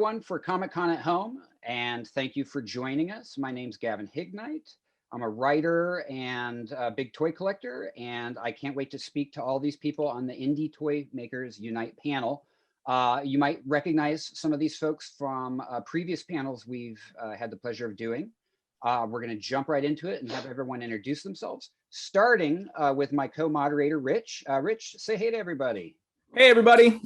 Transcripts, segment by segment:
everyone for Comic-Con at Home, and thank you for joining us. My name's Gavin Hignight. I'm a writer and a big toy collector, and I can't wait to speak to all these people on the Indie Toy Makers Unite panel. You might recognize some of these folks from previous panels we've had the pleasure of doing. We're going to jump right into it and have everyone introduce themselves, starting with my co-moderator, Rich. Rich, say hey to everybody. Hey, everybody.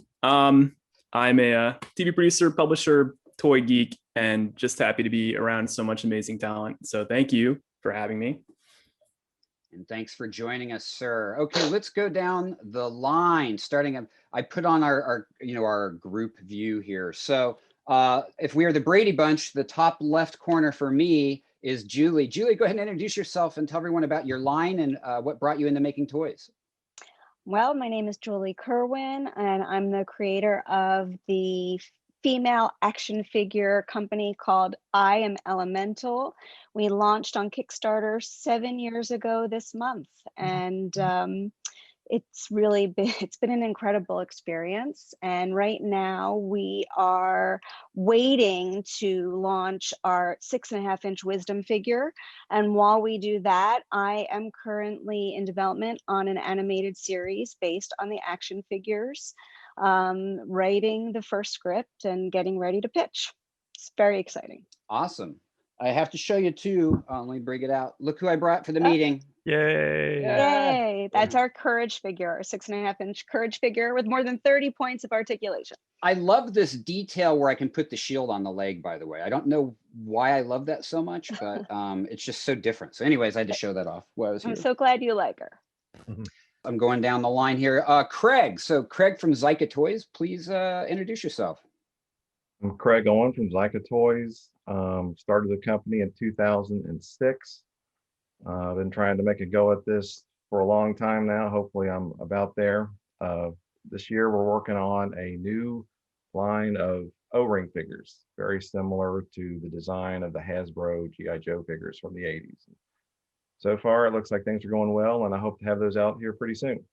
I'm a TV producer, publisher, toy geek, and just happy to be around so much amazing talent. So thank you for having me. And thanks for joining us, sir. Okay, let's go down the line. Starting, I put on our group view here. So if we are the Brady Bunch, the top left corner for me is Julie. Julie, go ahead and introduce yourself and tell everyone about your line and what brought you into making toys. Well, my name is Julie Kerwin, and I'm the creator of the female action figure company called I Am Elemental. We launched on Kickstarter 7 years ago this month, and it's been an incredible experience. And right now we are waiting to launch our 6.5-inch wisdom figure. And while we do that, I am currently in development on an animated series based on the action figures, writing the first script and getting ready to pitch. It's very exciting. Awesome. I have to show you too. Let me bring it out. Look who I brought for the meeting. Yay. Yay. That's our courage figure, our 6.5-inch courage figure with more than 30 points of articulation. I love this detail where I can put the shield on the leg, by the way. I don't know why I love that so much, but it's just so different. So anyways, I had to show that off while I was here. I'm so glad you like her. I'm going down the line here. Craig. So Craig from Zica Toys, please introduce yourself. I'm Craig Owen from Zica Toys. Started the company in 2006. I've been trying to make a go at this for a long time now. Hopefully I'm about there. This year we're working on a new line of O-ring figures, very similar to the design of the Hasbro G.I. Joe figures from the 80s. So far it looks like things are going well, and I hope to have those out here pretty soon.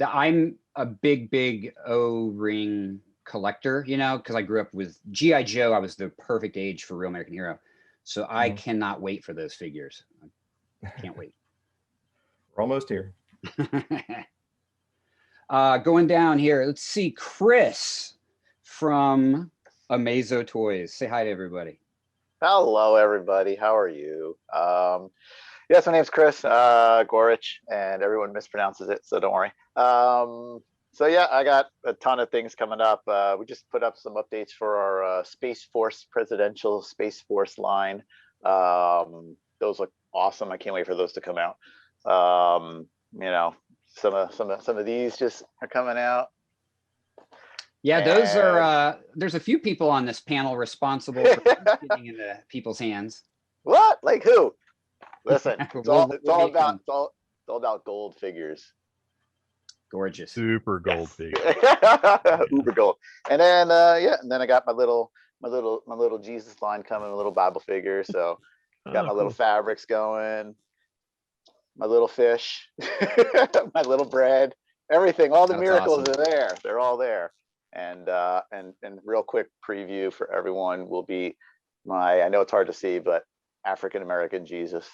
I'm a big O-ring collector, because I grew up with G.I. Joe. I was the perfect age for Real American Hero. So I cannot wait for those figures. Can't wait. We're almost here. Going down here, let's see, Chris from Amazo Toys. Say hi to everybody. Hello, everybody. How are you? Yes, my name's Chris Gawrych, and everyone mispronounces it, so don't worry. So yeah, I got a ton of things coming up. We just put up some updates for our Space Force Presidential Space Force line. Those look awesome. I can't wait for those to come out. Some of these just are coming out. Yeah, those are. There's a few people on this panel responsible for getting into people's hands. What? Like who? Listen, it's all about gold figures. Gorgeous. Super gold figure. Uber gold. And then and then I got my little Jesus line coming, a little Bible figure. So got my little fabrics going, my little fish, my little bread, everything. All the That's miracles awesome. are there. They're all there. And real quick preview for everyone will be I know it's hard to see, but African American Jesus.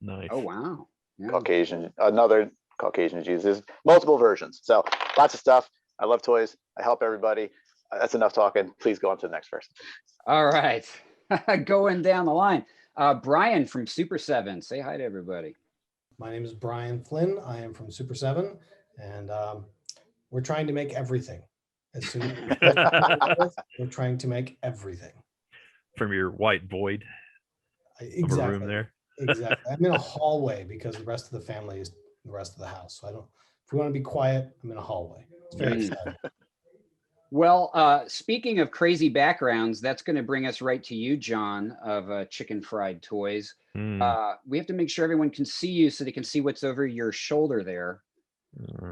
Nice. Oh wow. Yeah. Caucasian, another Caucasian Jesus. There's multiple versions. So lots of stuff. I love toys. I help everybody. That's enough talking. Please go on to the next person. All right. Going down the line. Brian from Super 7. Say hi to everybody. My name is Brian Flynn. I am from Super 7, and we're trying to make everything. As soon as we're trying to make everything. From your white void Exactly. of a room there. Exactly. I'm in a hallway because the rest of the family is the rest of the house. So if we want to be quiet, I'm in a hallway. It's very exciting. Well, speaking of crazy backgrounds, that's going to bring us right to you, John, of Chicken Fried Toys. We have to make sure everyone can see you so they can see what's over your shoulder there.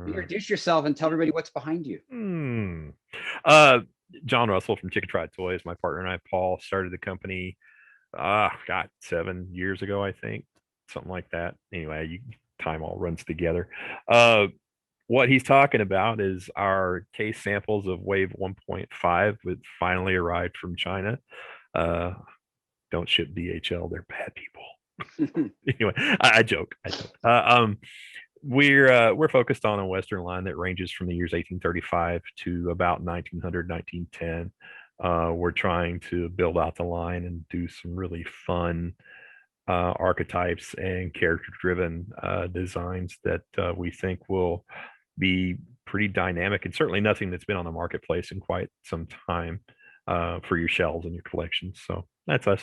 Introduce yourself and tell everybody what's behind you. John Russell from Chicken Fried Toys. My partner and I, Paul, started the company, 7 years ago, I think, something like that. Anyway, time all runs together. what he's talking about is our case samples of Wave 1.5, which finally arrived from China. Don't ship DHL; they're bad people. Anyway, I joke. We're focused on a Western line that ranges from the years 1835 to about 1900, 1910. We're trying to build out the line and do some really fun archetypes and character-driven designs that we think will be pretty dynamic, and certainly nothing that's been on the marketplace in quite some time for your shelves and your collections. So that's us.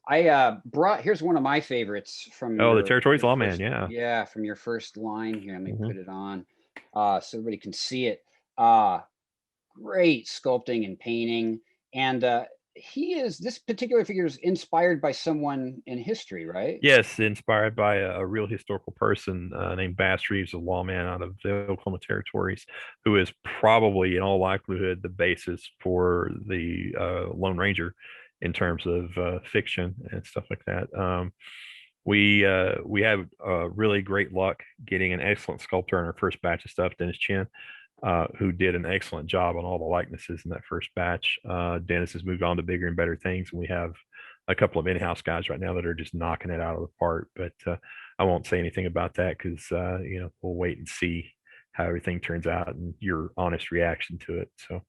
I brought, here's one of my favorites from the your Territories Lawman, first- yeah. Yeah, from your first line here. Let me Mhm. put it on so everybody can see it. Great sculpting and painting. And this particular figure is inspired by someone in history, right? Yes, inspired by a real historical person named Bass Reeves, a lawman out of the Oklahoma Territories, who is probably, in all likelihood, the basis for the Lone Ranger in terms of fiction and stuff like that. We had really great luck getting an excellent sculptor in our first batch of stuff, Dennis Chin, who did an excellent job on all the likenesses in that first batch. Dennis has moved on to bigger and better things, and we have a couple of in-house guys right now that are just knocking it out of the park. But I won't say anything about that because we'll wait and see how everything turns out and your honest reaction to it. So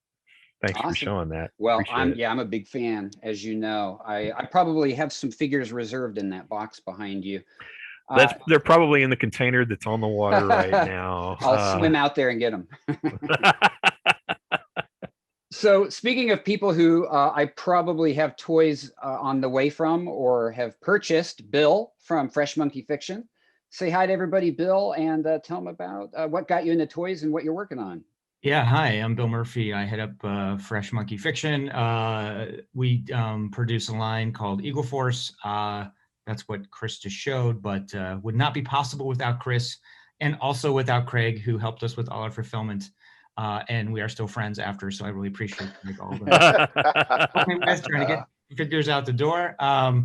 thanks for showing that. Well, Appreciate it. I'm a big fan, as you know. I probably have some figures reserved in that box behind you. They're probably in the container that's on the water right now. I'll swim out there and get them. So speaking of people who I probably have toys on the way from or have purchased, Bill from Fresh Monkey Fiction. Say hi to everybody, Bill, and tell them about what got you into toys and what you're working on. Yeah, hi, I'm Bill Murphy. I head up Fresh Monkey Fiction. We produce a line called Eagle Force. That's what Chris just showed, but would not be possible without Chris and also without Craig, who helped us with all our fulfillment. And we are still friends after, so I really appreciate all the trying to get figures out the door. I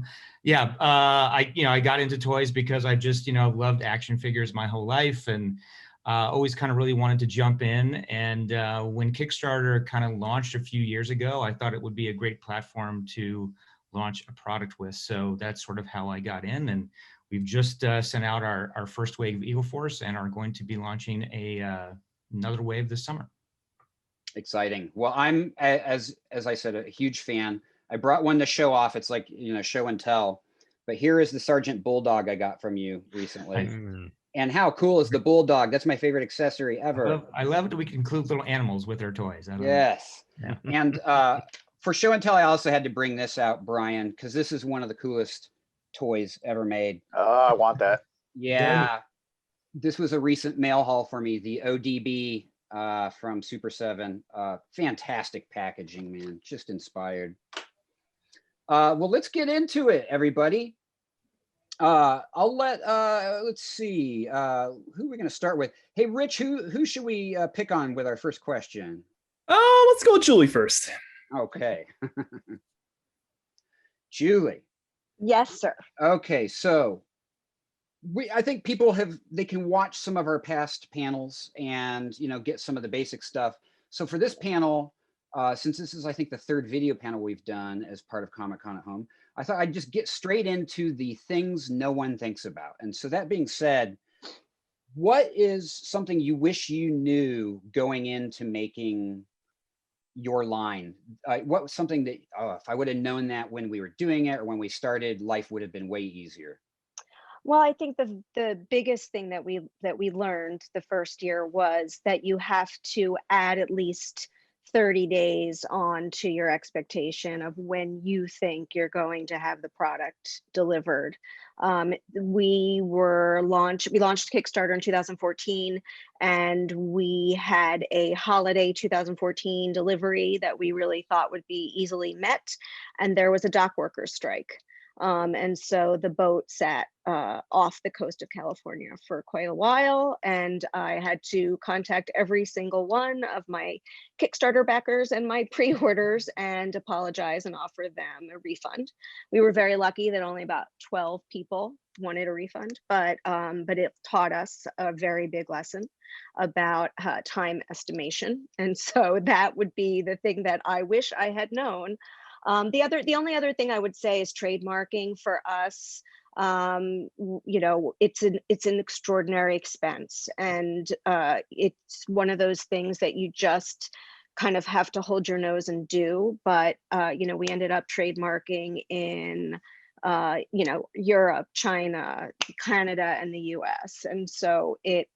got into toys because I just loved action figures my whole life, and always kind of really wanted to jump in. And when Kickstarter kind of launched a few years ago, I thought it would be a great platform to launch a product with. So that's sort of how I got in. And we've just sent out our first wave of Eagle Force and are going to be launching another wave this summer. Exciting. Well, I'm, as I said, a huge fan. I brought one to show off. It's like, show and tell. But here is the Sergeant Bulldog I got from you recently. And how cool is the Bulldog? That's my favorite accessory ever. I love it that we can include little animals with our toys. Yes. Yeah. And for show and tell, I also had to bring this out, Brian, because this is one of the coolest toys ever made. Oh, I want that. Yeah. This was a recent mail haul for me, the ODB from Super 7. Fantastic packaging, man. Just inspired. Well, let's get into it, everybody. I'll let's see, who are we going to start with? Hey, Rich, who should we pick on with our first question? Let's go with Julie first. Okay. Julie. Yes, sir. Okay, so I think people they can watch some of our past panels and get some of the basic stuff. So for this panel, since this is I think the third video panel we've done as part of Comic-Con at Home, I thought I'd just get straight into the things no one thinks about. And so that being said, what is something you wish you knew going into making your line? What was something that if I would have known that when we were doing it or when we started, life would have been way easier? Well, I think the biggest thing that we learned the first year was that you have to add at least 30 days on to your expectation of when you think you're going to have the product delivered. We launched Kickstarter in 2014, and we had a holiday 2014 delivery that we really thought would be easily met. And there was a dock workers strike. And so the boat sat off the coast of California for quite a while, and I had to contact every single one of my Kickstarter backers and my pre-orders and apologize and offer them a refund. We were very lucky that only about 12 people wanted a refund, but it taught us a very big lesson about time estimation. And so that would be the thing that I wish I had known. The only other thing I would say is trademarking for us. You know, it's an extraordinary expense, and it's one of those things that you just kind of have to hold your nose and do. But you know, we ended up trademarking in you know, Europe, China, Canada, and the US. And so it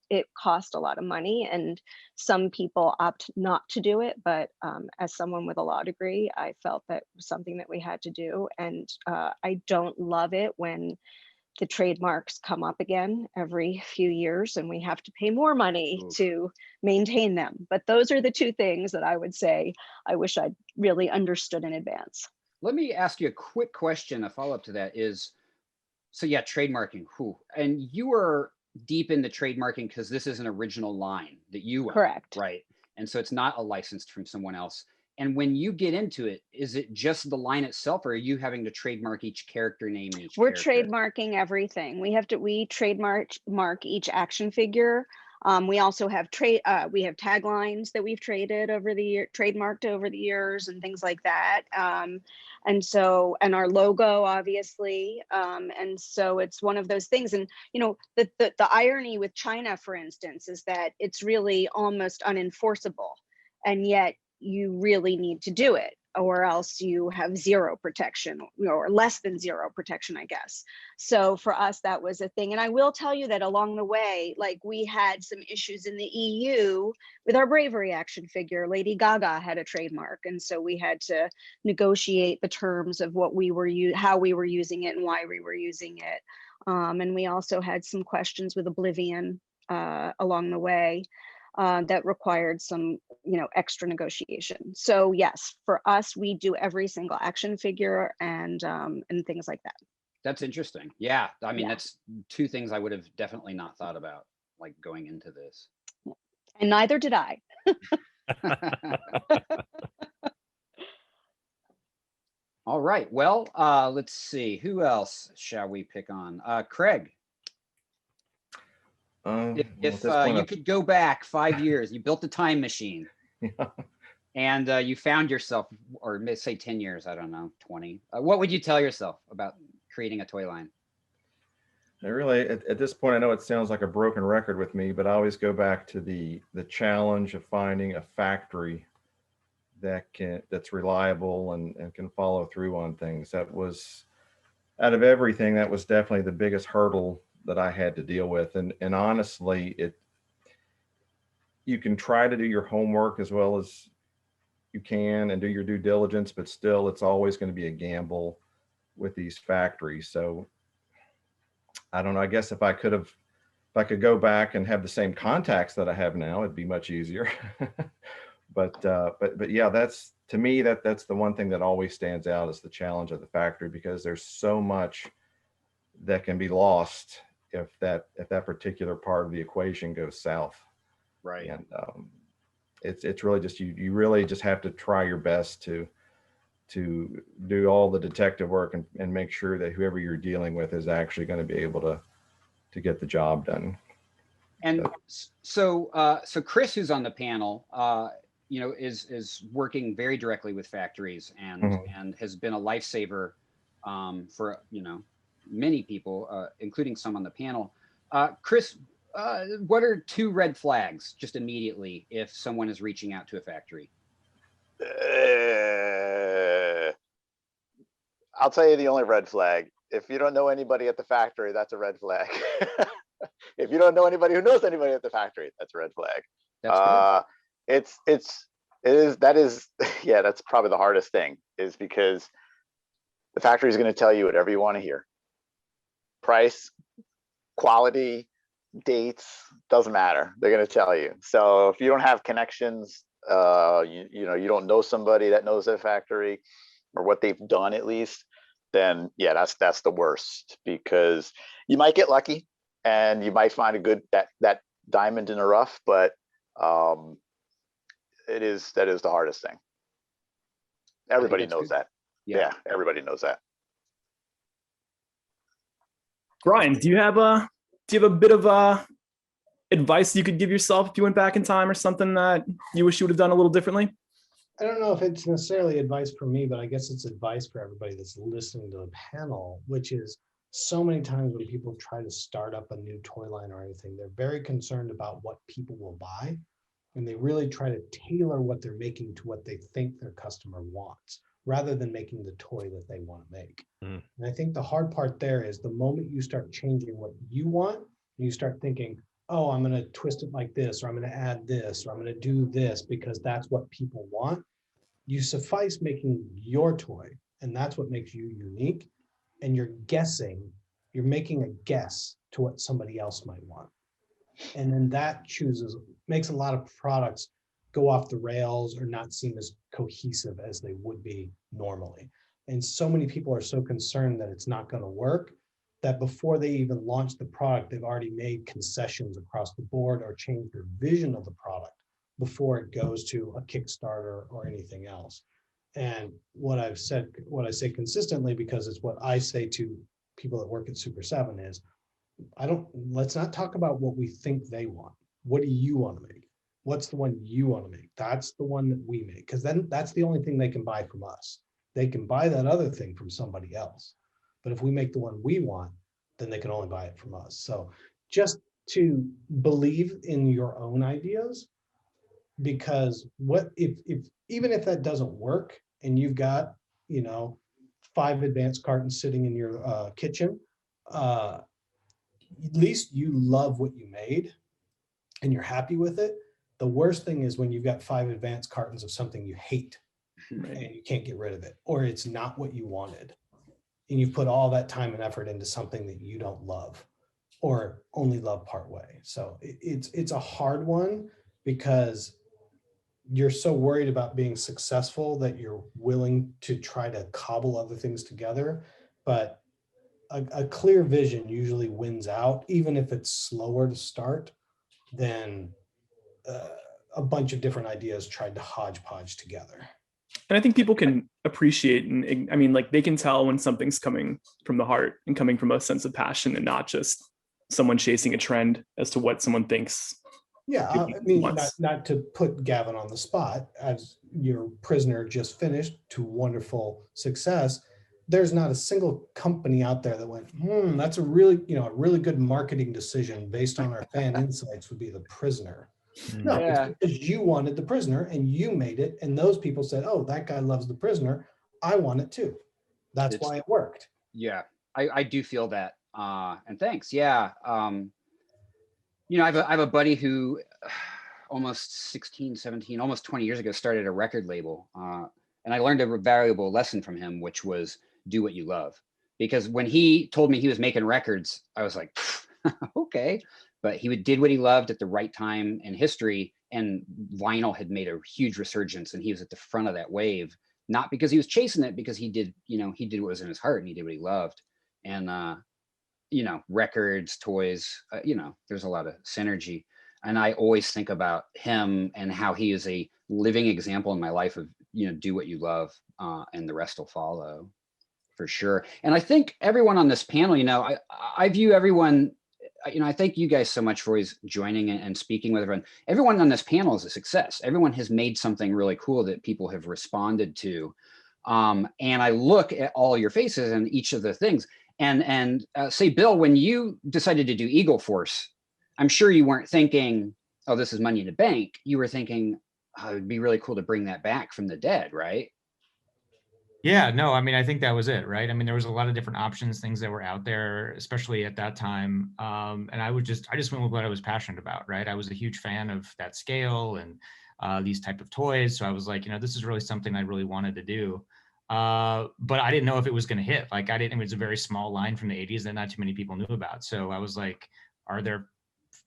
cost a lot of money, and some people opt not to do it. But as someone with a law degree, I felt that was something that we had to do. And I don't love it when the trademarks come up again every few years and we have to pay more money to maintain them. But those are the two things that I would say I wish I'd really understood in advance. Let me ask you a quick question. A follow-up to that is, so yeah, trademarking. And you are deep into trademarking because this is an original line that you own, correct, right? And so it's not a licensed from someone else. And when you get into it, is it just the line itself, or are you having to trademark each character name? We're trademarking everything. We trademark each action figure. We also have taglines that we've trademarked over the years and things like that. And our logo, obviously. And so it's one of those things. And, you know, the irony with China, for instance, is that it's really almost unenforceable. And yet you really need to do it, or else you have zero protection, or less than zero protection, I guess. So for us, that was a thing. And I will tell you that along the way, like, we had some issues in the EU with our Bravery action figure. Lady Gaga had a trademark. And so we had to negotiate the terms of what we were, how we were using it and why we were using it. And we also had some questions with Oblivion along the way. That required some, you know, extra negotiation. So yes, for us, we do every single action figure and things like that. That's interesting. Yeah, I mean, that's two things I would have definitely not thought about, like, going into this. And neither did I. All right. Well, let's see. Who else shall we pick on? Craig. If you could go back 5 years, you built a time machine, and you found yourself, or say 10 years, I don't know, 20. What would you tell yourself about creating a toy line? I really, at this point, I know it sounds like a broken record with me, but I always go back to the challenge of finding a factory that's reliable and can follow through on things. That was, out of everything, that was definitely the biggest hurdle that I had to deal with. And honestly, you can try to do your homework as well as you can and do your due diligence, but still it's always going to be a gamble with these factories. So I don't know, I guess if I could go back and have the same contacts that I have now, it'd be much easier. but yeah, that's, to me, that's the one thing that always stands out, is the challenge of the factory, because there's so much that can be lost if that particular part of the equation goes south. Right. And it's really just, you really just have to try your best to do all the detective work and make sure that whoever you're dealing with is actually going to be able to get the job done. And so Chris, who's on the panel, you know, is working very directly with factories and has been a lifesaver for, you know, many people, including some on the panel. Chris, what are 2 red flags just immediately if someone is reaching out to a factory? I'll tell you the only red flag. If you don't know anybody at the factory, that's a red flag. If you don't know anybody who knows anybody at the factory, that's a red flag. That's yeah, that's probably the hardest thing, is because the factory is going to tell you whatever you want to hear. Price, quality, dates, doesn't matter. They're going to tell you. So if you don't have connections, you don't know somebody that knows their factory or what they've done, at least, then yeah, that's the worst, because you might get lucky and you might find a good that diamond in the rough, but that is the hardest thing. Everybody that's knows good. that. Yeah, everybody knows that. Brian, do you have a bit of advice you could give yourself if you went back in time, or something that you wish you would have done a little differently? I don't know if it's necessarily advice for me, but I guess it's advice for everybody that's listening to the panel, which is so many times when people try to start up a new toy line or anything, they're very concerned about what people will buy. And they really try to tailor what they're making to what they think their customer wants, rather than making the toy that they want to make. And I think the hard part there is the moment you start changing what you want, and you start thinking, oh, I'm going to twist it like this, or I'm going to add this, or I'm going to do this because that's what people want. You suffice making your toy, and that's what makes you unique. And you're making a guess to what somebody else might want. And then that makes a lot of products go off the rails or not seem as cohesive as they would be normally. And so many people are so concerned that it's not going to work that before they even launch the product, they've already made concessions across the board or changed their vision of the product before it goes to a Kickstarter or anything else. And what I say consistently, because it's what I say to people that work at Super 7, is let's not talk about what we think they want. What do you want to make? What's the one you want to make? That's the one that we make, because then that's the only thing they can buy from us. They can buy that other thing from somebody else. But if we make the one we want, then they can only buy it from us. So just to believe in your own ideas, because even if that doesn't work and you've got 5 advanced cartons sitting in your kitchen, at least you love what you made and you're happy with it. The worst thing is when you've got 5 advanced cartons of something you hate and you can't get rid of it, or it's not what you wanted. And you've put all that time and effort into something that you don't love or only love part way. So it's a hard one, because you're so worried about being successful that you're willing to try to cobble other things together. But a clear vision usually wins out, even if it's slower to start than a bunch of different ideas tried to hodgepodge together. And I think people can appreciate, and I mean, like, they can tell when something's coming from the heart and coming from a sense of passion, and not just someone chasing a trend as to what someone thinks. Yeah, I mean, not to put Gavin on the spot, as your Prisoner just finished to wonderful success. There's not a single company out there that went, that's a really good marketing decision based on our fan insights would be the Prisoner. No, it's because you wanted the Prisoner and you made it, and those people said, oh, that guy loves the Prisoner, I want it too. That's why it worked. Yeah, I do feel that. And thanks. Yeah. I have a buddy who almost 16, 17, almost 20 years ago started a record label. And I learned a valuable lesson from him, which was do what you love. Because when he told me he was making records, I was like, okay. But he did what he loved at the right time in history, and vinyl had made a huge resurgence, and he was at the front of that wave, not because he was chasing it, because he did what was in his heart, and he did what he loved. And, records, toys, there's a lot of synergy. And I always think about him and how he is a living example in my life of, do what you love, and the rest will follow, for sure. And I think everyone on this panel, I view everyone, I thank you guys so much for always joining and speaking with everyone. Everyone on this panel is a success. Everyone has made something really cool that people have responded to. And I look at all your faces and each of the things, and say, Bill, when you decided to do Eagle Force, I'm sure you weren't thinking, oh, this is money in the bank. You were thinking, oh, it'd be really cool to bring that back from the dead, right? Yeah, no, I mean, I think that was it, right? I mean, there was a lot of different options, things that were out there, especially at that time. And I just went with what I was passionate about, right? I was a huge fan of that scale and these type of toys. So I was like, this is really something I really wanted to do. But I didn't know if it was going to hit. Like, it was a very small line from the 80s that not too many people knew about. So I was like, are there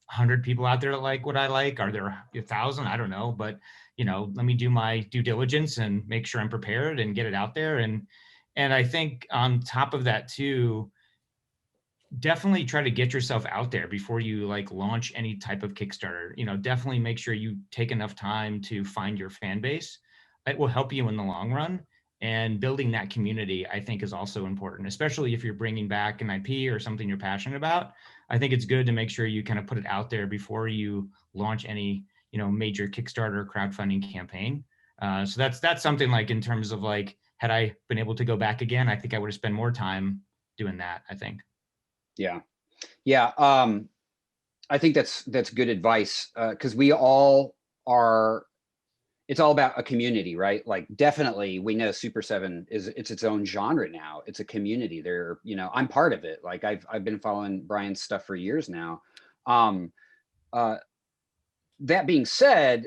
100 people out there that like what I like? Are there 1,000? I don't know. But, let me do my due diligence and make sure I'm prepared and get it out there. And And I think on top of that too, definitely try to get yourself out there before you like launch any type of Kickstarter. You know, definitely make sure you take enough time to find your fan base. It will help you in the long run. And building that community, I think, is also important, especially if you're bringing back an IP or something you're passionate about. I think it's good to make sure you kind of put it out there before you launch any, you know, major Kickstarter crowdfunding campaign. So that's something like in terms of like, had I been able to go back again, I think I would have spent more time doing that, I think. Yeah. Yeah. I think that's good advice, because we all are, it's all about a community, right? Like definitely we know Super 7 it's its own genre now. It's a community. There, you know, I'm part of it. Like I've been following Brian's stuff for years now. That being said,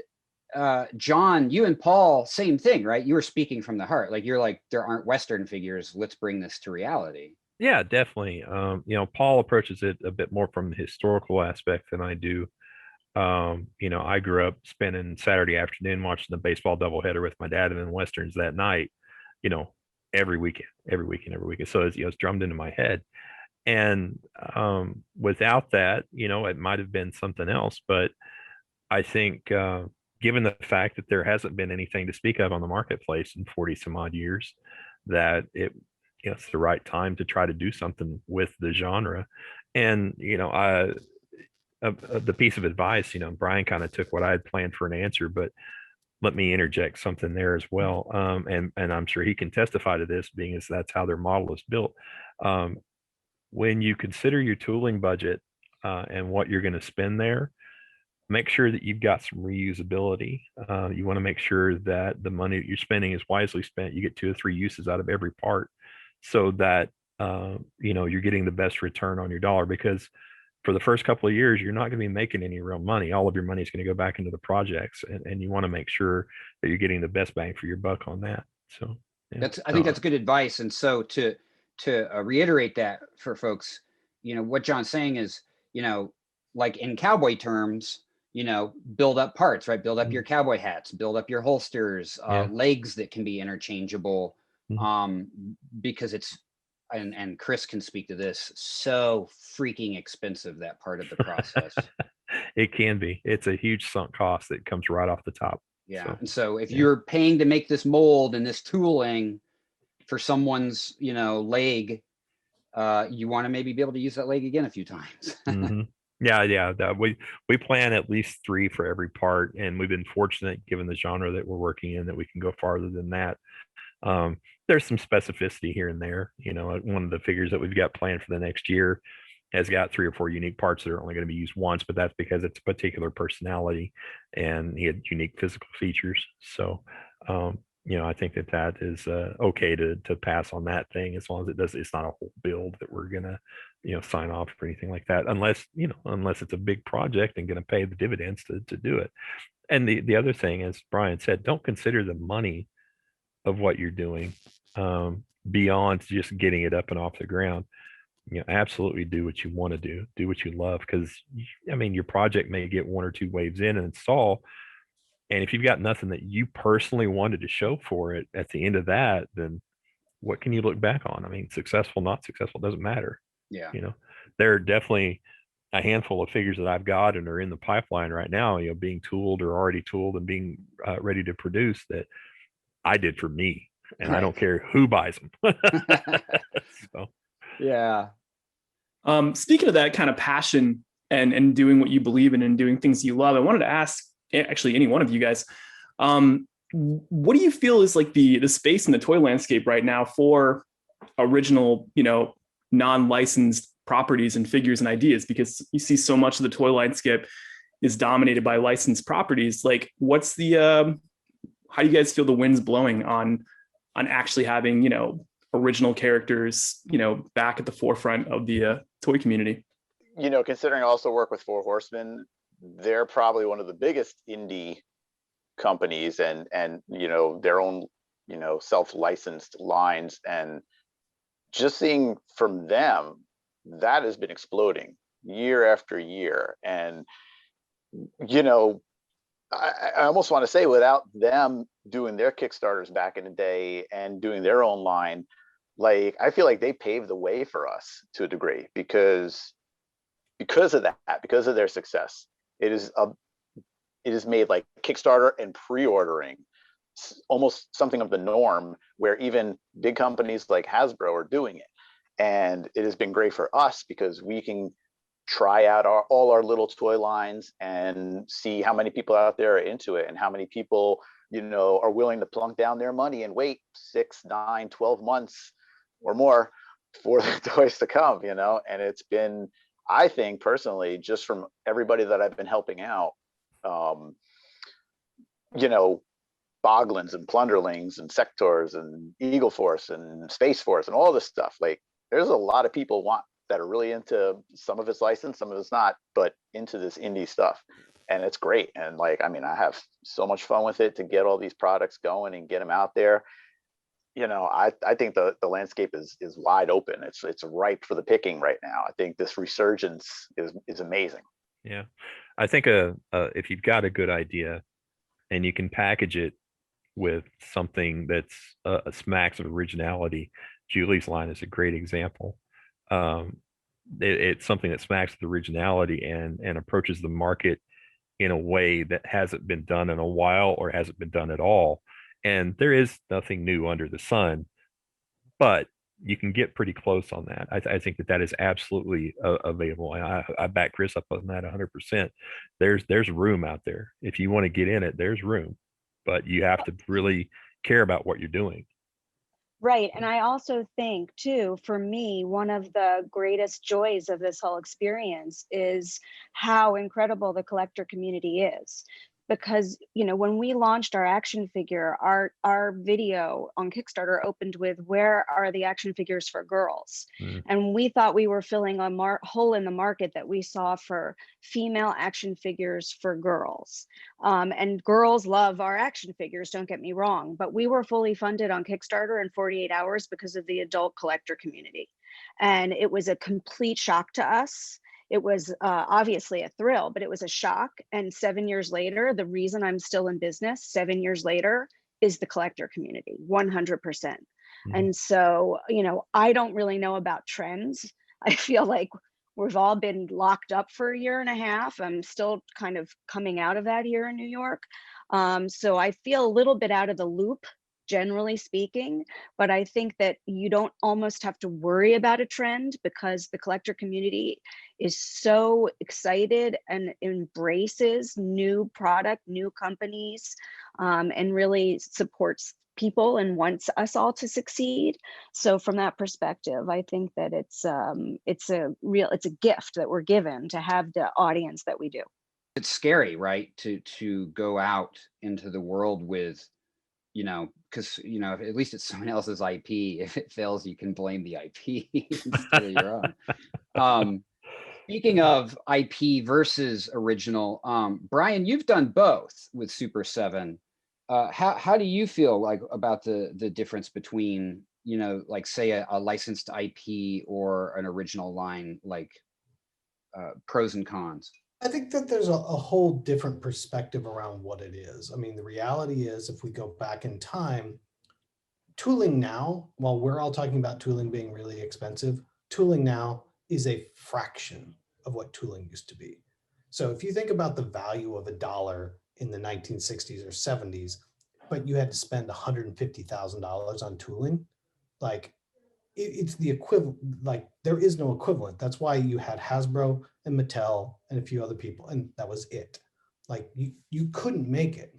John, you and Paul, same thing, right? You were speaking from the heart. Like you're like, there aren't Western figures. Let's bring this to reality. Yeah, definitely. You know, Paul approaches it a bit more from the historical aspect than I do. You know, I grew up spending Saturday afternoon watching the baseball doubleheader with my dad and then Westerns that night, you know, every weekend. So it's, you know, it's drummed into my head. And without that, you know, it might have been something else. But I think given the fact that there hasn't been anything to speak of on the marketplace in 40 some odd years, that it's the right time to try to do something with the genre. And, you know, the piece of advice, you know, Brian kind of took what I had planned for an answer, but let me interject something there as well. And I'm sure he can testify to this, being as that's how their model is built. When you consider your tooling budget and what you're going to spend there, make sure that you've got some reusability. You want to make sure that the money that you're spending is wisely spent. You get 2 or 3 uses out of every part, so that you know, you're getting the best return on your dollar. Because for the first couple of years, you're not going to be making any real money. All of your money is going to go back into the projects, and you want to make sure that you're getting the best bang for your buck on that. So yeah. I think that's good advice. And so to reiterate that for folks, you know, what John's saying is, you know, like in cowboy terms, you know, build up parts, right? Build up your cowboy hats, build up your holsters, legs that can be interchangeable, because it's, and Chris can speak to this, so freaking expensive, that part of the process. It can be. It's a huge sunk cost that comes right off the top. Yeah. So, and so if you're paying to make this mold and this tooling for someone's, you know, leg, you want to maybe be able to use that leg again a few times. Yeah. We plan at least 3 for every part, and we've been fortunate, given the genre that we're working in, that we can go farther than that. There's some specificity here and there. You know, one of the figures that we've got planned for the next year has got 3 or 4 unique parts that are only going to be used once, but that's because it's a particular personality and he had unique physical features. So, you know, I think that is okay to pass on that thing, as long as it's not a whole build that we're going to, you know, sign off for anything like that, unless it's a big project and going to pay the dividends to do it. And the other thing, as Brian said, don't consider the money of what you're doing beyond just getting it up and off the ground. You know, absolutely do what you want to do what you love, because I mean, your project may get 1 or 2 waves in and install, and if you've got nothing that you personally wanted to show for it at the end of that, then what can you look back on? I mean, successful, not successful, doesn't matter. Yeah. You know, there are definitely a handful of figures that I've got and are in the pipeline right now, you know, being tooled or already tooled and being ready to produce, that I did for me, and I don't care who buys them. So. Yeah. Speaking of that kind of passion and doing what you believe in and doing things you love, I wanted to ask actually any one of you guys, what do you feel is like the space in the toy landscape right now for original, you know, non-licensed properties and figures and ideas? Because you see so much of the toy landscape is dominated by licensed properties. Like, what's the how do you guys feel the wind's blowing on actually having, you know, original characters, you know, back at the forefront of the toy community? You know, considering I also work with 4 Horsemen, they're probably one of the biggest indie companies, and you know, their own, you know, self-licensed lines, and just seeing from them, that has been exploding year after year. And you know, I almost want to say, without them doing their Kickstarters back in the day and doing their own line, like, I feel like they paved the way for us to a degree because of that, because of their success. It is made like Kickstarter and pre-ordering almost something of the norm, where even big companies like Hasbro are doing it. And it has been great for us because we can try out all our little toy lines and see how many people out there are into it, and how many people, you know, are willing to plunk down their money and wait 6, 9, 12 months or more for the toys to come, you know. And it's been, I think personally, just from everybody that I've been helping out, you know, Boglins and Plunderlings and Sectors and Eagle Force and Space Force and all this stuff, like, there's a lot of people that are really into, some of it's licensed, some of it's not, but into this indie stuff. And it's great. And like, I mean, I have so much fun with it to get all these products going and get them out there. You know, I think the landscape is wide open. It's ripe for the picking right now. I think this resurgence is amazing. Yeah, I think if you've got a good idea and you can package it with something that's a smacks of originality, Julie's line is a great example. It's something that smacks of originality and approaches the market in a way that hasn't been done in a while or hasn't been done at all. And there is nothing new under the sun, but you can get pretty close on that. I think that is absolutely available. And I back Chris up on that 100%. There's room out there. If you want to get in it, there's room, but you have to really care about what you're doing. Right. And I also think, too, for me, one of the greatest joys of this whole experience is how incredible the collector community is. Because, you know, when we launched our action figure, our video on Kickstarter opened with, "Where are the action figures for girls?" And we thought we were filling a hole in the market that we saw for female action figures for girls. And girls love our action figures, don't get me wrong, but we were fully funded on Kickstarter in 48 hours because of the adult collector community. And it was a complete shock to us. It was obviously a thrill, but it was a shock. And 7 years later, the reason I'm still in business 7 years later is the collector community, 100%. And so, you know, I don't really know about trends. I feel like we've all been locked up for a year and a half. I'm still kind of coming out of that here in New York. So I feel a little bit out of the loop, generally speaking, but I think that you don't almost have to worry about a trend because the collector community is so excited and embraces new product, new companies, and really supports people and wants us all to succeed. So from that perspective, I think that it's a gift that we're given to have the audience that we do. It's scary, right? To go out into the world with, you know, because, you know, at least it's someone else's IP. If it fails, you can blame the IP instead of your own. Speaking of IP versus original, Brian, you've done both with Super 7. How do you feel like about the difference between, you know, like say a licensed IP or an original line, like pros and cons? I think that there's a whole different perspective around what it is. I mean, the reality is, if we go back in time, tooling now, while we're all talking about tooling being really expensive, tooling now is a fraction of what tooling used to be. So if you think about the value of $1 in the 1960s or 70s, but you had to spend $150,000 on tooling, like it's the equivalent, like there is no equivalent. That's why you had Hasbro and Mattel and a few other people, and that was it. Like you couldn't make it.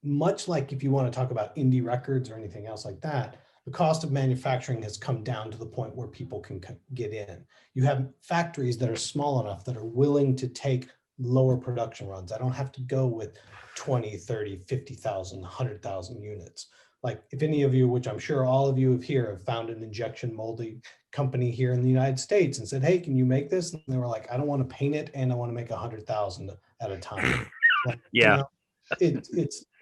Much like if you want to talk about indie records or anything else like that, the cost of manufacturing has come down to the point where people can get in. You have factories that are small enough that are willing to take lower production runs. I don't have to go with 20, 30, 50,000, 100,000 units. Like if any of you, which I'm sure all of you have found an injection molding company here in the United States and said, "Hey, can you make this?" And they were like, "I don't want to paint it and I want to make 100,000 at a time." Like, yeah. You know,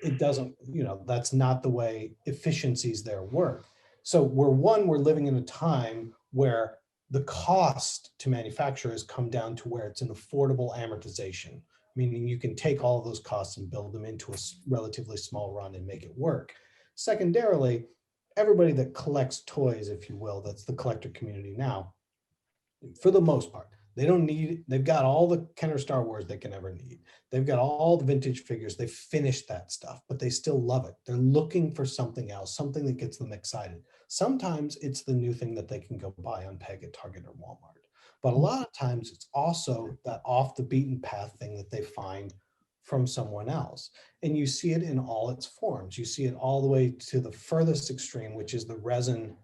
it doesn't, you know, that's not the way efficiencies there work. So we're living in a time where the cost to manufacture has come down to where it's an affordable amortization, meaning you can take all of those costs and build them into a relatively small run and make it work. Secondarily, everybody that collects toys, if you will, that's the collector community now, for the most part, they've got all the Kenner Star Wars they can ever need. They've got all the vintage figures. They've finished that stuff, but they still love it. They're looking for something else, something that gets them excited. Sometimes it's the new thing that they can go buy on Peg at Target or Walmart. But a lot of times it's also that off the beaten path thing that they find from someone else. And you see it in all its forms. You see it all the way to the furthest extreme, which is the resin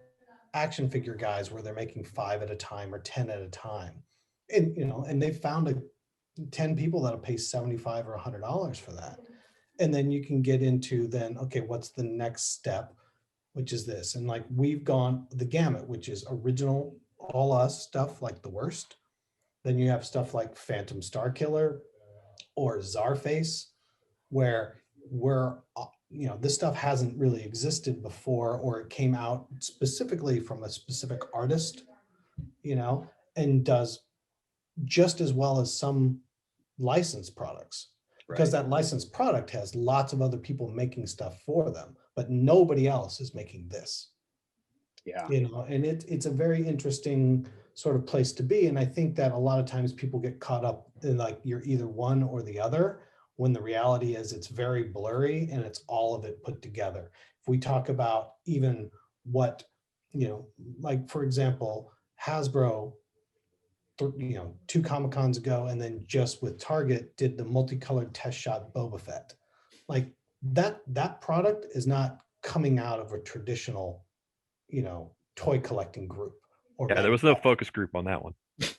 action figure guys, where they're making 5 at a time or 10 at a time. And, you know, and they found 10 people that'll pay $75 or $100 for that. And then you can get into then, okay, what's the next step, which is this. And like, we've gone the gamut, which is original, all us stuff like the worst. Then you have stuff like Phantom Star Killer or Czarface, where we're, you know, this stuff hasn't really existed before, or it came out specifically from a specific artist, you know, and does just as well as some licensed products, because that licensed product has lots of other people making stuff for them, but nobody else is making this. Yeah. You know, and it's a very interesting sort of place to be. And I think that a lot of times people get caught up in like, you're either one or the other, when the reality is it's very blurry and it's all of it put together. If we talk about even what, you know, like for example, Hasbro, you know, 2 Comic-Cons ago, and then just with Target did the multicolored test shot Boba Fett. Like that product is not coming out of a traditional, you know, toy collecting group. Or Yeah, there was no focus group on that one.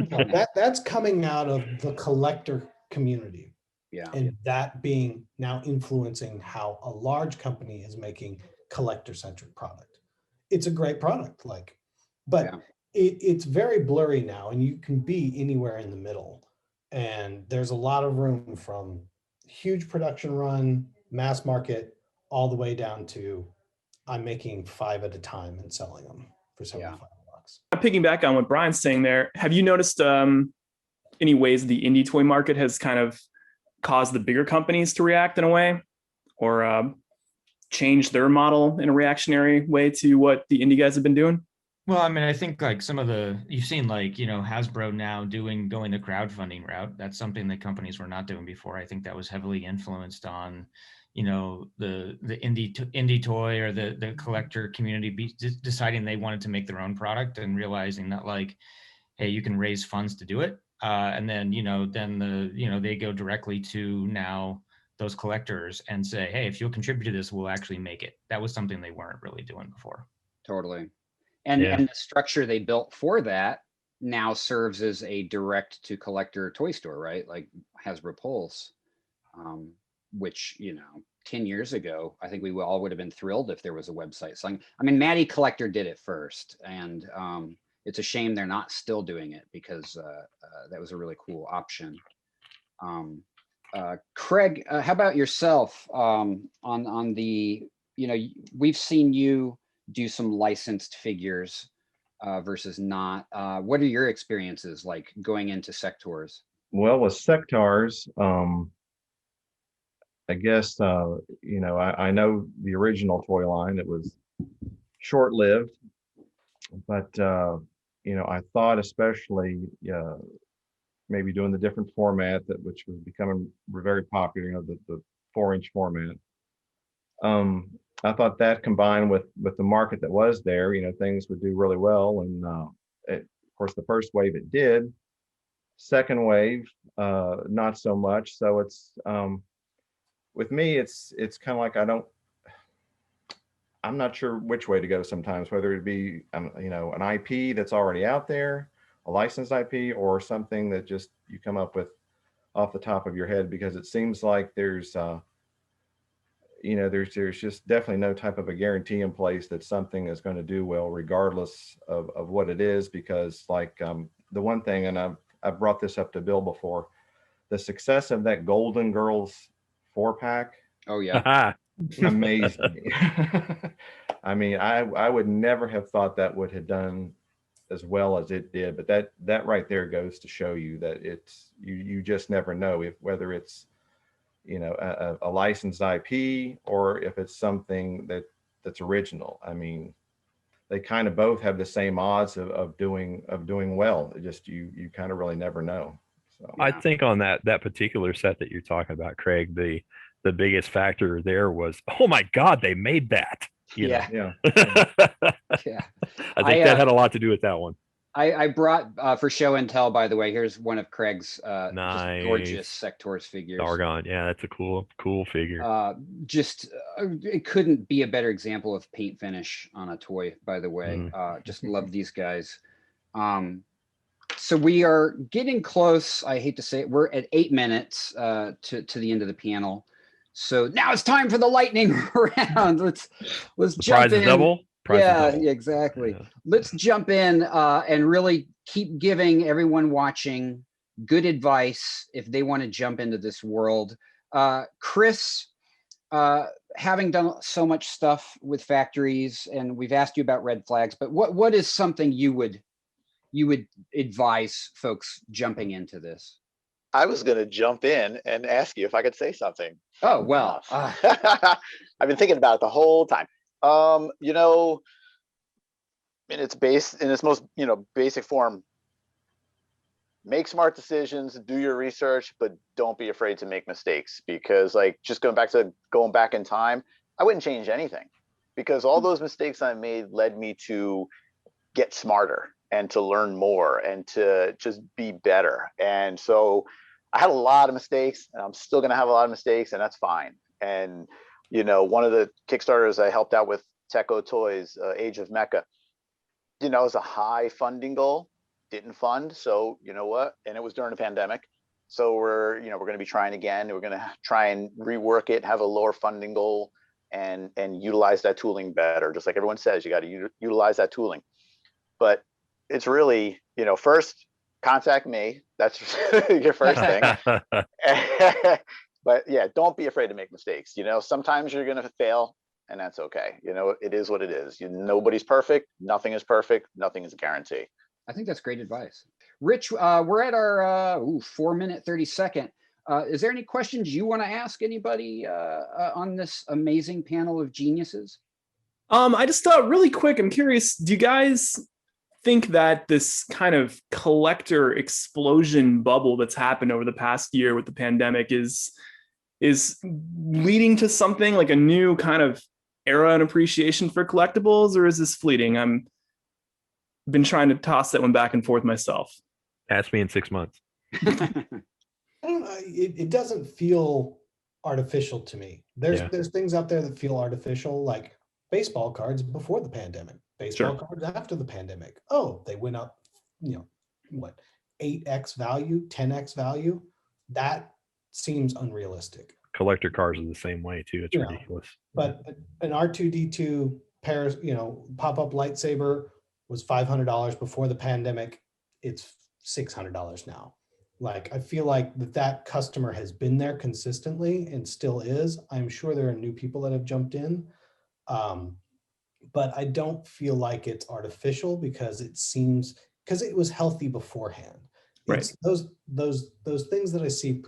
No, that's coming out of the collector community. Yeah. And that being now influencing how a large company is making collector-centric product. It's a great product, like, but Yeah. It's very blurry now, and you can be anywhere in the middle. And there's a lot of room from huge production run, mass market, all the way down to I'm making 5 at a time and selling them for $75. I'm piggyback on what Brian's saying there. Have you noticed any ways the indie toy market has kind of caused the bigger companies to react in a way, or change their model in a reactionary way to what the indie guys have been doing? Well, I mean, I think like some of you've seen like, you know, Hasbro now going the crowdfunding route. That's something that companies were not doing before. I think that was heavily influenced on, you know, the indie toy or the collector community deciding they wanted to make their own product and realizing that like, hey, you can raise funds to do it. And then, you know, they go directly to now those collectors and say, hey, if you'll contribute to this, we'll actually make it. That was something they weren't really doing before. Totally. And the structure they built for that now serves as a direct to collector toy store, right? Like Hasbro Pulse, which, you know, 10 years ago, I think we all would have been thrilled if there was a website. So, I mean, Maddie Collector did it first, and it's a shame they're not still doing it, because that was a really cool option. Craig, how about yourself on the, you know, we've seen you do some licensed figures versus not. What are your experiences like going into sectors? Well, with sectors, I guess, you know, I know the original toy line, it was short-lived, but, you know, I thought especially maybe doing the different format which was becoming very popular, you know, the 4-inch format. I thought that combined with the market that was there, you know, things would do really well. And of course, the first wave it did. Second wave, not so much. So it's with me, it's kind of like I'm not sure which way to go sometimes, whether it be you know, an IP that's already out there, a licensed IP, or something that just you come up with off the top of your head, because it seems like there's you know, there's just definitely no type of a guarantee in place that something is going to do well, regardless of what it is. Because like the one thing, and I've brought this up to Bill before, the success of that Golden Girls 4-pack. Oh yeah. Amazed me. I mean, I would never have thought that would have done as well as it did, but that right there goes to show you that it's you just never know whether it's, you know, a licensed IP or if it's something that's original. I mean, they kind of both have the same odds of doing well. It just you kind of really never know. So I think on that particular set that you're talking about, Craig, the biggest factor there was, oh my God, they made that. Yeah. yeah. Yeah. I think that had a lot to do with that one. I brought for show and tell, by the way, here's one of Craig's Nice. just gorgeous Sectors figures. Dargon. Yeah, that's a cool figure. It couldn't be a better example of paint finish on a toy, by the way. Just love these guys. So we are getting close. I hate to say it. We're at 8 minutes to the end of the panel. So now it's time for the lightning round. Let's jump in. Double. Yeah, exactly. Yeah. Let's jump in and really keep giving everyone watching good advice if they want to jump into this world. Chris, having done so much stuff with factories, and we've asked you about red flags, but what is something you would advise folks jumping into this? I was going to jump in and ask you if I could say something. Oh, well. I've been thinking about it the whole time. You know, in its most, basic form, make smart decisions, do your research, but don't be afraid to make mistakes, because like just going back in time, I wouldn't change anything, because all those mistakes I made led me to get smarter and to learn more and to just be better. And so I had a lot of mistakes, and I'm still going to have a lot of mistakes, and that's fine. And one of the Kickstarters I helped out with, Zica Toys, Age of Mecha, it was a high funding goal, didn't fund. So you know what? And it was during a pandemic. So we're going to be trying again. We're going to try and rework it, have a lower funding goal, and utilize that tooling better. Just like everyone says, you got to utilize that tooling. But it's really, first contact me. That's your first thing. But yeah, don't be afraid to make mistakes. Sometimes you're going to fail, and that's okay. It is what it is. Nobody's perfect. Nothing is perfect. Nothing is a guarantee. I think that's great advice. Rich, we're at our 4 minute, 30 second. Is there any questions you want to ask anybody on this amazing panel of geniuses? I just thought really quick, I'm curious, do you guys think that this kind of collector explosion bubble that's happened over the past year with the pandemic is leading to something like a new kind of era and appreciation for collectibles, or is this fleeting? I'm been trying to toss that one back and forth myself. Ask me in 6 months. I don't know. It doesn't feel artificial to me. There's things out there that feel artificial, like baseball cards before the pandemic, baseball cards after the pandemic. Oh, they went up, 8x value, 10x value. That seems unrealistic. Collector cars are the same way too. It's ridiculous. But an R2D2 pop-up lightsaber was $500 before the pandemic. It's $600 now. Like, I feel like that customer has been there consistently and still is. I'm sure there are new people that have jumped in. But I don't feel like it's artificial, because it was healthy beforehand. Right. It's those things that I see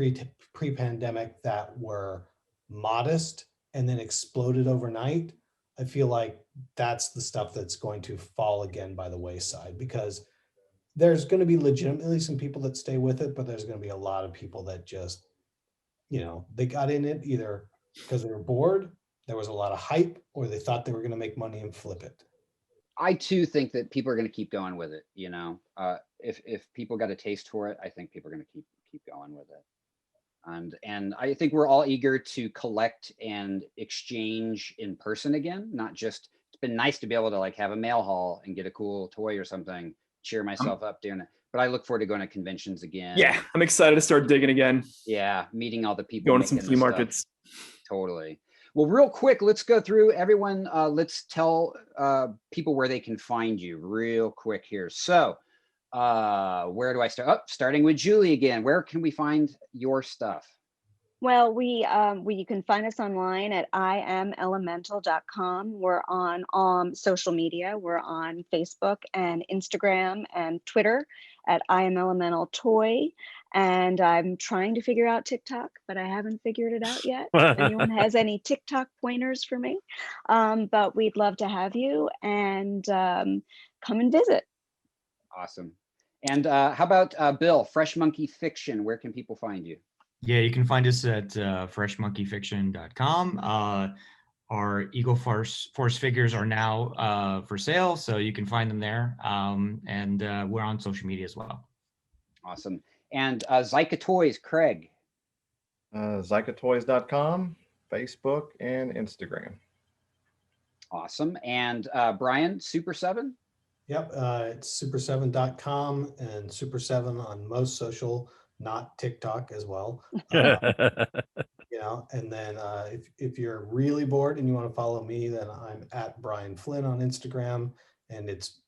pre-pandemic that were modest and then exploded overnight. I feel like that's the stuff that's going to fall again by the wayside, because there's going to be legitimately some people that stay with it, but there's going to be a lot of people that just, they got in it either because they were bored, there was a lot of hype, or they thought they were going to make money and flip it. I too think that people are going to keep going with it. If people got a taste for it, I think people are going to keep going with it. And I think we're all eager to collect and exchange in person again. Not just, it's been nice to be able to like have a mail haul and get a cool toy or something, cheer myself up doing it. But I look forward to going to conventions again. Yeah, I'm excited to start digging again. Yeah, meeting all the people. Going to some flea markets. Totally. Well, real quick, let's go through everyone. Let's tell people where they can find you real quick here. So where do I start? Starting with Julie again. Where can we find your stuff? Well, you can find us online at iamelemental.com. We're on social media. We're on Facebook and Instagram and Twitter at Amazo Toy. And I'm trying to figure out TikTok, but I haven't figured it out yet. If anyone has any TikTok pointers for me, but we'd love to have you and come and visit. Awesome. And how about Bill, Fresh Monkey Fiction? Where can people find you? Yeah, you can find us at freshmonkeyfiction.com. Our Eagle Force figures are now for sale, so you can find them there. And we're on social media as well. Awesome. And Zica Toys, Craig. ZicaToys.com, Facebook, and Instagram. Awesome. And Brian, Super 7? Yep, it's super7.com and super7 on most social, not TikTok as well. You know, and then if you're really bored and you want to follow me, then I'm at Brian Flynn on Instagram, and it's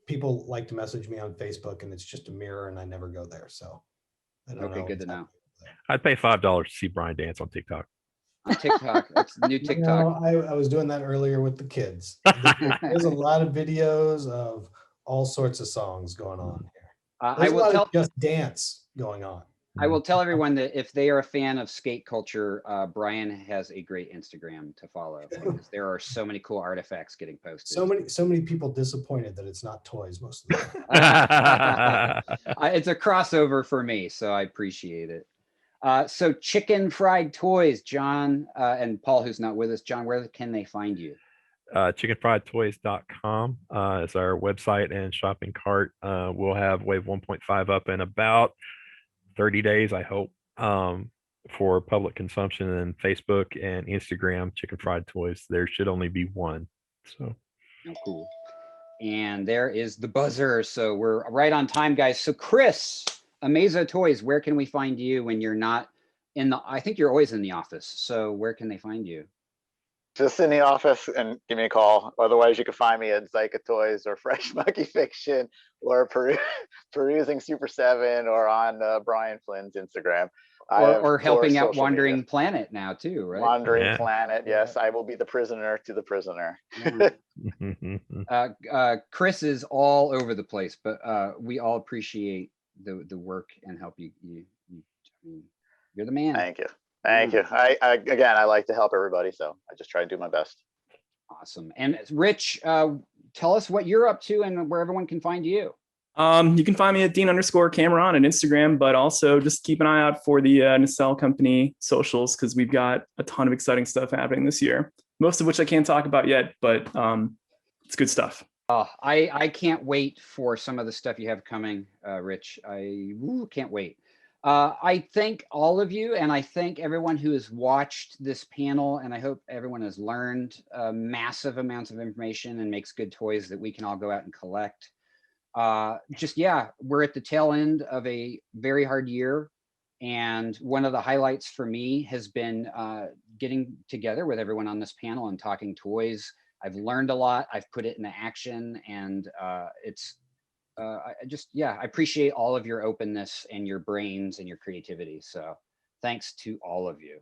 people like to message me on Facebook, and it's just a mirror, and I never go there. So I don't know. Okay, good to know. I'd pay $5 to see Brian dance on TikTok. On TikTok, that's new TikTok. You know, I was doing that earlier with the kids. There's a lot of videos of all sorts of songs going on here. I will tell just dance going on. I will tell everyone that if they are a fan of skate culture, Brian has a great Instagram to follow, because there are so many cool artifacts getting posted. So many people disappointed that it's not toys most of the time. It's a crossover for me, so I appreciate it. So Chicken Fried Toys, John and Paul, who's not with us. John, where can they find you? Chickenfriedtoys.com is our website and shopping cart. We'll have wave 1.5 up in about 30 days, I hope, for public consumption. And Facebook and Instagram, Chicken Fried Toys. There should only be one. So cool. And there is the buzzer. So we're right on time, guys. So Chris, Amazo Toys, where can we find you when you're not in the, I think you're always in the office. So where can they find you? Just in the office and give me a call. Otherwise, you can find me at Zica Toys or Fresh Monkey Fiction or perusing Super 7 or on Brian Flynn's Instagram. Or helping out Wandering Planet now too, right? Wandering Planet, yes. I will be the prisoner to the prisoner. Chris is all over the place, but we all appreciate the work and help you. You're the man. Thank you. Thank you. Again, I like to help everybody, so I just try to do my best. Awesome. And Rich, tell us what you're up to and where everyone can find you. You can find me at Dean_Cameron on Instagram, but also just keep an eye out for the Nacelle Company socials, because we've got a ton of exciting stuff happening this year, most of which I can't talk about yet, but it's good stuff. I can't wait for some of the stuff you have coming, Rich. I can't wait. I thank all of you, and I thank everyone who has watched this panel, and I hope everyone has learned massive amounts of information and makes good toys that we can all go out and collect. We're at the tail end of a very hard year, and one of the highlights for me has been getting together with everyone on this panel and talking toys. I've learned a lot. I've put it into action, and I appreciate all of your openness and your brains and your creativity. So thanks to all of you.